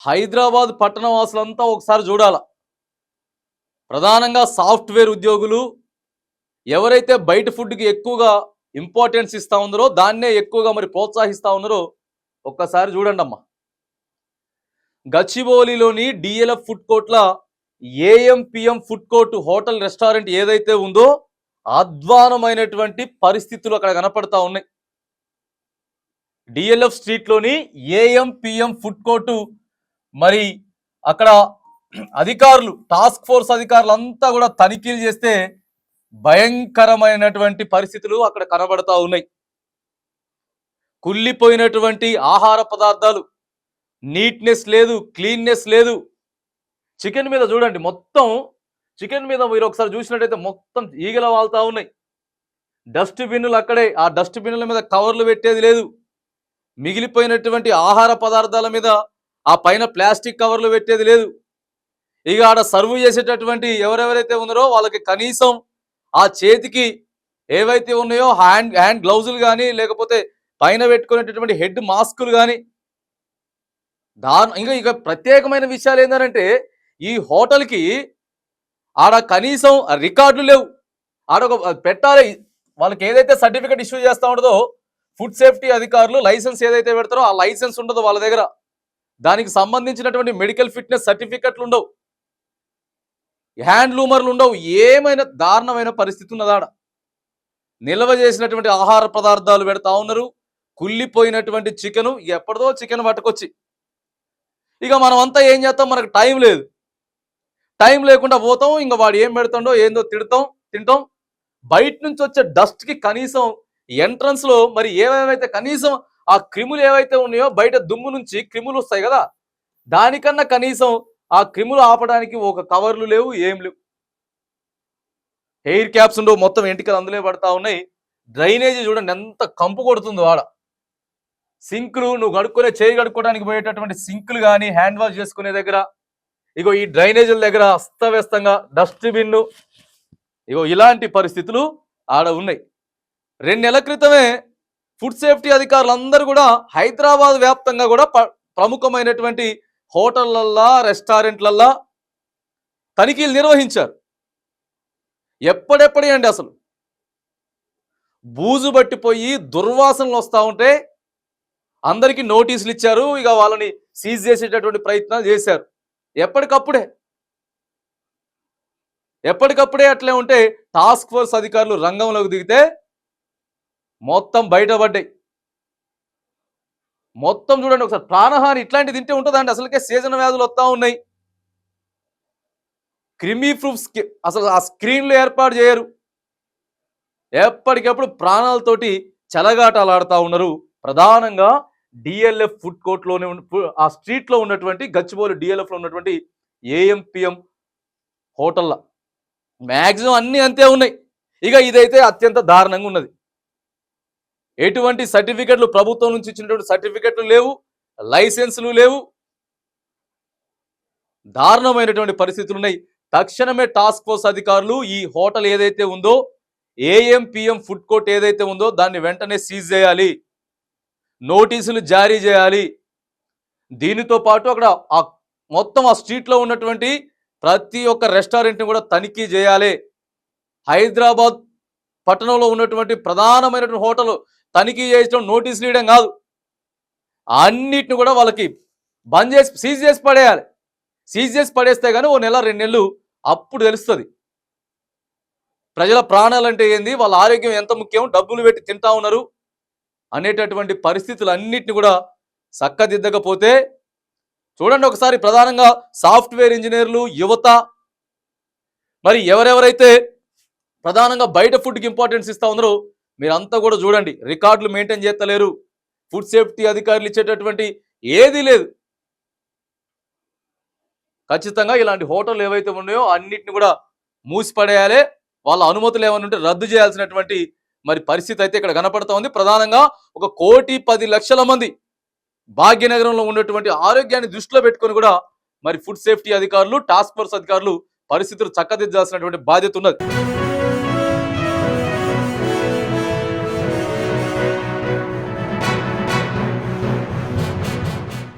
హైదరాబాద్ పట్టణ వాసులంతా ఒకసారి చూడాల. ప్రధానంగా సాఫ్ట్‌వేర్ ఉద్యోగులు ఎవరైతే బయట ఫుడ్‌కి ఎక్కువగా ఇంపార్టెన్స్ ఇస్తా ఉన్నారో, దాన్నే ఎక్కువగా మరి ప్రోత్సహిస్తా ఉన్నారో ఒక్కసారి చూడండమ్మా. గచ్చిబౌలిలోని డీఎల్ఎఫ్ ఫుడ్ కోర్ట్‌ల AM, PM food court hotel restaurant ఏదైతే ఉందో అధ్వానమైనటువంటి పరిస్థితులు అక్కడ కనపడతా ఉన్నాయి. డిఎల్ఎఫ్ స్ట్రీట్లోని ఏఎం, పీఎం ఫుడ్ కోర్టు మరి అక్కడ అధికారులు, టాస్క్ ఫోర్స్ అధికారులు అంతా కూడా తనిఖీలు చేస్తే భయంకరమైనటువంటి పరిస్థితులు అక్కడ కనబడతా ఉన్నాయి. కుళ్ళిపోయినటువంటి ఆహార పదార్థాలు, నీట్నెస్ లేదు, క్లీన్నెస్ లేదు. చికెన్ మీద చూడండి, మొత్తం చికెన్ మీద మీరు ఒకసారి చూసినట్టయితే మొత్తం ఈగల వాళ్తా ఉన్నాయి. డస్ట్ బిన్నులు అక్కడే, ఆ డస్ట్ బిన్నుల మీద కవర్లు పెట్టేది లేదు. మిగిలిపోయినటువంటి ఆహార పదార్థాల మీద ఆ పైన ప్లాస్టిక్ కవర్లు పెట్టేది లేదు. ఇక ఆడ సర్వ్ చేసేటటువంటి ఎవరెవరైతే ఉన్నారో వాళ్ళకి కనీసం ఆ చేతికి ఏవైతే ఉన్నాయో హ్యాండ్ గ్లౌజులు కానీ, లేకపోతే పైన పెట్టుకునేటటువంటి హెడ్ మాస్కులు కానీ, ఇక ప్రత్యేకమైన విషయాలు ఏంటంటే ఈ హోటల్కి ఆడ కనీసం రికార్డులు లేవు. ఆడ పెట్టాలి, వాళ్ళకి ఏదైతే సర్టిఫికేట్ ఇష్యూ చేస్తూ ఉంటుందో ఫుడ్ సేఫ్టీ అధికారులు, లైసెన్స్ ఏదైతే పెడతారో ఆ లైసెన్స్ ఉండదు వాళ్ళ దగ్గర. దానికి సంబంధించినటువంటి మెడికల్ ఫిట్నెస్ సర్టిఫికెట్లు ఉండవు, హ్యాండ్లూమర్లు ఉండవు. ఏమైనా దారుణమైన పరిస్థితి ఉన్నదాడ. నిల్వ చేసినటువంటి ఆహార పదార్థాలు పెడతా ఉన్నారు. కుళ్ళిపోయినటువంటి చికెను, ఎప్పటిదో చికెన్ పట్టుకొచ్చి ఇక మనం అంతా ఏం చేస్తాం, మనకు టైం లేదు. టైం లేకుండా పోతాం, ఇంకా వాడు ఏం పెడతాడో ఏందో తింటాం. బయట నుంచి వచ్చే డస్ట్కి కనీసం ఎంట్రన్స్లో మరి ఏవేవైతే కనీసం ఆ క్రిములు ఏవైతే ఉన్నాయో, బయట దుమ్ము నుంచి క్రిములు వస్తాయి కదా, దానికన్నా కనీసం ఆ క్రిములు ఆపడానికి ఒక కవర్లు లేవు, ఏం లేవు. హెయిర్ క్యాప్స్ ఉండవు, మొత్తం ఎంటికలు అందులో పడతా ఉన్నాయి. డ్రైనేజీ చూడండి ఎంత కంపు కొడుతుందో ఆడ. సింకులు, నువ్వు చేయి కడుక్కోవడానికి పోయేటటువంటి సింకులు కానీ, హ్యాండ్ వాష్ చేసుకునే దగ్గర, ఇగో ఈ డ్రైనేజీల దగ్గర అస్తవ్యస్తంగా డస్ట్ బిన్ను, ఇగో ఇలాంటి పరిస్థితులు ఆడ ఉన్నాయి. 2 నెలల క్రితమే ఫుడ్ సేఫ్టీ అధికారులందరూ కూడా హైదరాబాద్ వ్యాప్తంగా కూడా ప్రముఖమైనటువంటి హోటళ్లల్లా, రెస్టారెంట్లల్లా తనిఖీలు నిర్వహించారు. ఎప్పుడెప్పుడే అండి, అసలు బూజు పట్టిపోయి దుర్వాసనలు వస్తూ ఉంటే అందరికీ నోటీసులు ఇచ్చారు. ఇక వాళ్ళని సీజ్ చేసేటటువంటి ప్రయత్నాలు చేశారు. ఎప్పటికప్పుడే అట్లే ఉంటే టాస్క్ ఫోర్స్ అధికారులు రంగంలోకి దిగితే మొత్తం బయటపడ్డాయి. మొత్తం చూడండి ఒకసారి, ప్రాణహాని ఇట్లాంటి తింటే ఉంటుందండి. అసలుకే సీజన్ వ్యాధులు వస్తూ ఉన్నాయి. క్రిమీ ప్రూఫ్ అసలు ఆ స్క్రీన్లు ఏర్పాటు చేయరు. ఎప్పటికప్పుడు ప్రాణాలతోటి చెలగాటాలు ఆడుతూ ఉన్నారు. ప్రధానంగా డిఎల్ఎఫ్ ఫుడ్ కోర్ట్లోనే ఆ స్ట్రీట్లో ఉన్నటువంటి గచ్చిబౌలి డిఎల్ఎఫ్లో ఉన్నటువంటి ఏఎంపిఎం హోటల్ల మ్యాక్సిమం అన్నీ అంతే ఉన్నాయి. ఇక ఇదైతే అత్యంత దారుణంగా ఉన్నది. ఎటువంటి సర్టిఫికెట్లు, ప్రభుత్వం నుంచి ఇచ్చినటువంటి సర్టిఫికెట్లు లేవు, లైసెన్సులు లేవు. దారుణమైనటువంటి పరిస్థితులు ఉన్నాయి. తక్షణమే టాస్క్ ఫోర్స్ అధికారులు ఈ హోటల్ ఏదైతే ఉందో, ఏఎంపిఎం ఫుడ్ కోర్ట్ ఏదైతే ఉందో దాన్ని వెంటనే సీజ్ చేయాలి, నోటీసులు జారీ చేయాలి. దీనితో పాటు అక్కడ మొత్తం ఆ స్ట్రీట్లో ఉన్నటువంటి ప్రతి ఒక్క రెస్టారెంట్ని కూడా తనిఖీ చేయాలి. హైదరాబాద్ పట్టణంలో ఉన్నటువంటి ప్రధానమైనటువంటి హోటల్ తనిఖీ చేయడం, నోటీసులు ఇవ్వడం కాదు, అన్నిటిని కూడా వాళ్ళకి బంద్ చేసి సీజ్ చేసి పడేయాలి. సీజ్ చేసి పడేస్తే కానీ 1 నెల 2 నెలలు అప్పుడు తెలుస్తుంది ప్రజల ప్రాణాలంటే ఏంది, వాళ్ళ ఆరోగ్యం ఎంత ముఖ్యం, డబ్బులు పెట్టి తింటా ఉన్నారు అనేటటువంటి పరిస్థితులు అన్నిటిని కూడా చక్కదిద్దకపోతే చూడండి ఒకసారి. ప్రధానంగా సాఫ్ట్వేర్ ఇంజనీర్లు, యువత, మరి ఎవరెవరైతే ప్రధానంగా బయట ఫుడ్కి ఇంపార్టెన్స్ ఇస్తా ఉన్నారో మీరంతా కూడా చూడండి, రికార్డులు మెయింటైన్ చేస్తలేరు. ఫుడ్ సేఫ్టీ అధికారులు ఇచ్చేటటువంటి ఏదీ లేదు. ఖచ్చితంగా ఇలాంటి హోటళ్ళు ఏవైతే ఉన్నాయో అన్నిటిని కూడా మూసిపడేయాలి. వాళ్ళ అనుమతులు ఏమైనా ఉంటే రద్దు చేయాల్సినటువంటి మరి పరిస్థితి అయితే ఇక్కడ కనపడతా ఉంది. ప్రధానంగా 1,10,00,000 మంది భాగ్యనగరంలో ఉన్నటువంటి ఆరోగ్యాన్ని దృష్టిలో పెట్టుకొని కూడా మరి ఫుడ్ సేఫ్టీ అధికారులు, టాస్క్ ఫోర్స్ అధికారులు పరిస్థితులు చక్కదిద్దాల్సినటువంటి బాధ్యత ఉన్నది.